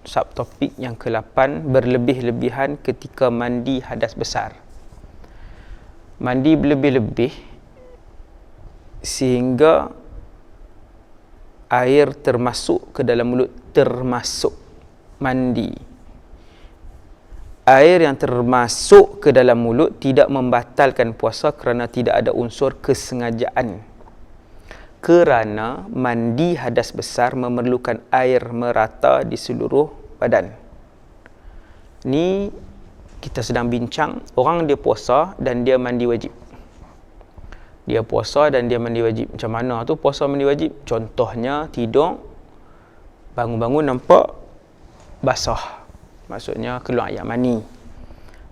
subtopik yang ke-8, berlebih-lebihan ketika mandi hadas besar. Mandi berlebih-lebih sehingga air termasuk ke dalam mulut, termasuk mandi. Air yang termasuk ke dalam mulut tidak membatalkan puasa kerana tidak ada unsur kesengajaan. Kerana mandi hadas besar memerlukan air merata di seluruh badan. Ni kita sedang bincang, orang dia puasa dan dia mandi wajib. Dia puasa dan dia mandi wajib. Macam mana tu puasa mandi wajib? Contohnya tidur, bangun-bangun nampak basah. Maksudnya keluar air mani.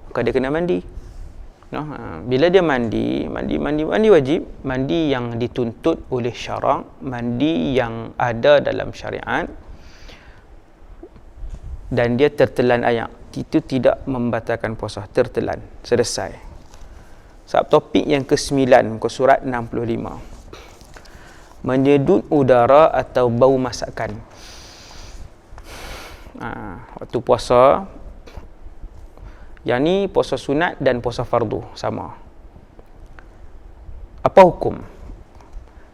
Maka dia kena mandi. No? Bila dia mandi wajib, mandi yang dituntut oleh syarak, mandi yang ada dalam syariat, dan dia tertelan air. Itu tidak membatalkan puasa, tertelan. Selesai. Subtopik yang ke-9, muka surat 65. Menyedut udara atau bau masakan. Waktu puasa, yang ni puasa sunat dan puasa fardu sama. Apa hukum?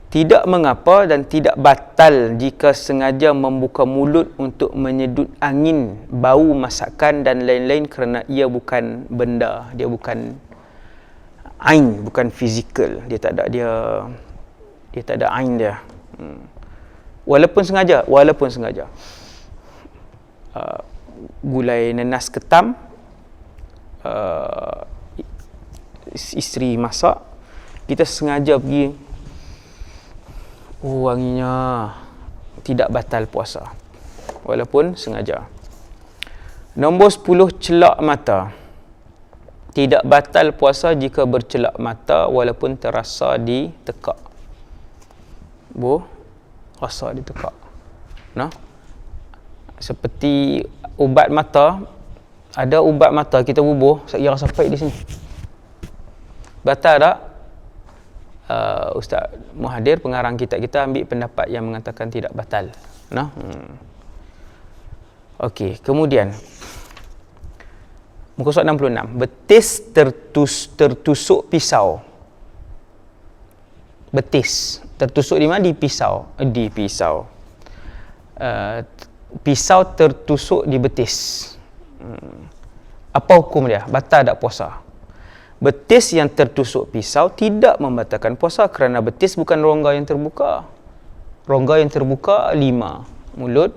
Tidak mengapa dan tidak batal jika sengaja membuka mulut untuk menyedut angin, bau masakan dan lain-lain kerana ia bukan benda, dia bukan ain, bukan fizikal, dia tak ada ain dia. Walaupun sengaja. Gulai nanas ketam, isteri masak, kita sengaja pergi, wanginya, tidak batal puasa walaupun sengaja. Nombor 10, celak mata. Tidak batal puasa jika bercelak mata walaupun terasa di tekak. Rasa di tekak. Nah, seperti ubat mata, ada ubat mata kita bubuh, saya rasa pahit di sini. Batal tak? Ustaz Muhadir, pengarang kita ambil pendapat yang mengatakan tidak batal. Nah, okey, kemudian muka surat 66. Betis tertusuk pisau. Betis tertusuk di mana? Di pisau. Pisau tertusuk di betis. Apa hukum dia? Batal tak puasa? Betis yang tertusuk pisau tidak membatalkan puasa kerana betis bukan rongga yang terbuka. Rongga yang terbuka 5. Mulut,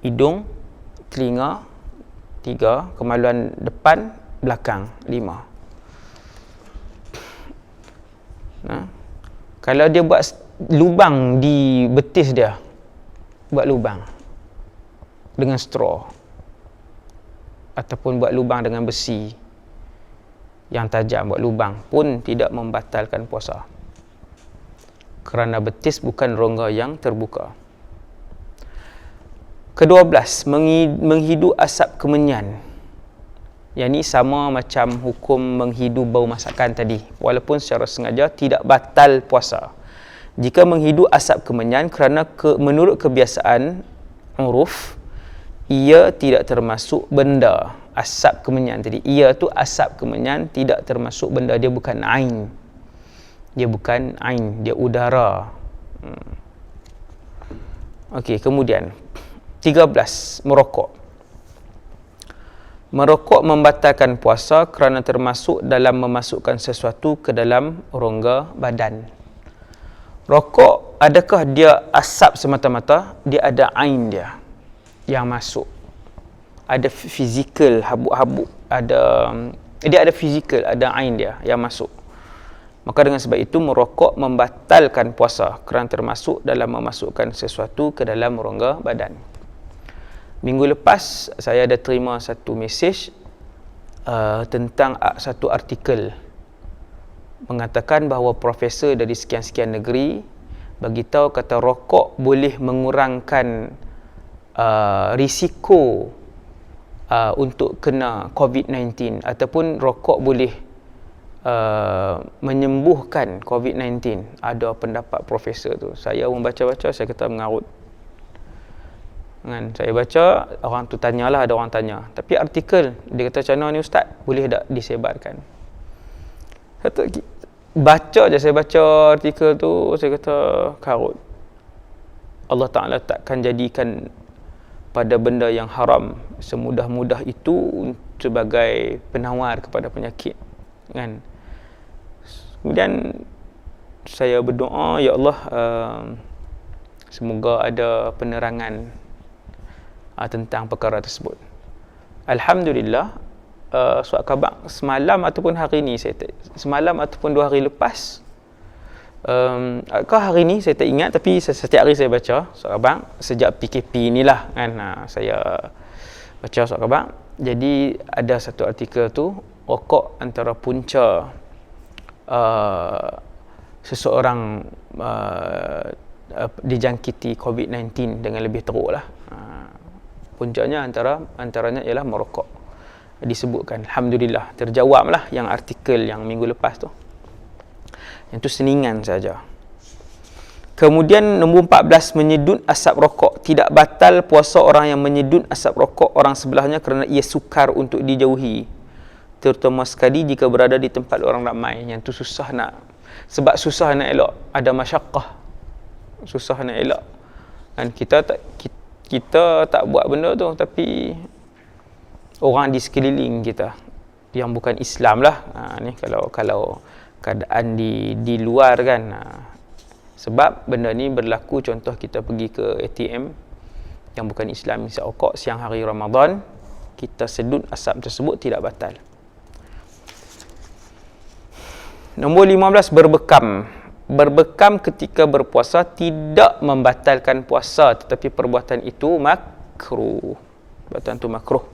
hidung, telinga 3, kemaluan depan, belakang 5. Nah, kalau dia buat lubang di betis dia, buat lubang dengan straw ataupun buat lubang dengan besi yang tajam, buat lubang pun tidak membatalkan puasa kerana betis bukan rongga yang terbuka. Ke-12, menghidu asap kemenyan. Yang ni sama macam hukum menghidu bau masakan tadi, walaupun secara sengaja tidak batal puasa. Jika menghidu asap kemenyan kerana menurut kebiasaan uruf, ia tidak termasuk benda. Asap kemenyan tadi, ia tu asap kemenyan tidak termasuk benda, dia bukan ain. Dia udara. Okey, kemudian 13, merokok. Merokok membatalkan puasa kerana termasuk dalam memasukkan sesuatu ke dalam rongga badan. Rokok, adakah dia asap semata-mata? Dia ada ain dia yang masuk. Ada fizikal, habuk-habuk, dia ada fizikal, ada ain dia yang masuk. Maka dengan sebab itu merokok membatalkan puasa kerana termasuk dalam memasukkan sesuatu ke dalam rongga badan. Minggu lepas saya ada terima satu mesej tentang satu artikel mengatakan bahawa profesor dari sekian-sekian negeri bagitahu kata rokok boleh mengurangkan risiko untuk kena COVID-19 ataupun rokok boleh menyembuhkan COVID-19. Ada pendapat profesor tu. Saya membaca-baca, saya kata mengarut. Kan, saya baca, orang tu tanyalah, ada orang tanya. Tapi artikel, dia kata macam mana ni ustaz, boleh tak disebarkan? Saya baca artikel tu, saya kata karut. Allah Ta'ala takkan jadikan pada benda yang haram semudah-mudah itu sebagai penawar kepada penyakit. Kan? Kemudian saya berdoa, ya Allah, semoga ada penerangan tentang perkara tersebut. Alhamdulillah, surat khabar semalam ataupun hari ni, semalam ataupun 2 hari lepas, hari ni saya tak ingat, tapi setiap hari saya baca surat khabar sejak PKP inilah kan, saya baca surat khabar. Jadi ada satu artikel tu, rokok antara punca seseorang dijangkiti COVID-19 dengan lebih teruk lah. Puncanya antaranya ialah merokok. Disebutkan, alhamdulillah terjawablah yang artikel yang minggu lepas tu. Yang tu seningan saja. Kemudian nombor 14, menyedut asap rokok. Tidak batal puasa orang yang menyedut asap rokok orang sebelahnya kerana ia sukar untuk dijauhi, terutama sekali jika berada di tempat orang ramai. Yang tu susah nak, sebab susah nak elak, ada masyaqqah, susah nak elak. Dan kita tak buat benda tu, tapi orang di sekeliling kita yang bukan Islam lah, ni kalau keadaan di luar kan, sebab benda ni berlaku, contoh kita pergi ke ATM yang bukan Islam, isap rokok siang hari Ramadan, kita sedut asap tersebut, tidak batal. Nombor 15, berbekam ketika berpuasa tidak membatalkan puasa, tetapi perbuatan itu makruh. Perbuatan itu makruh.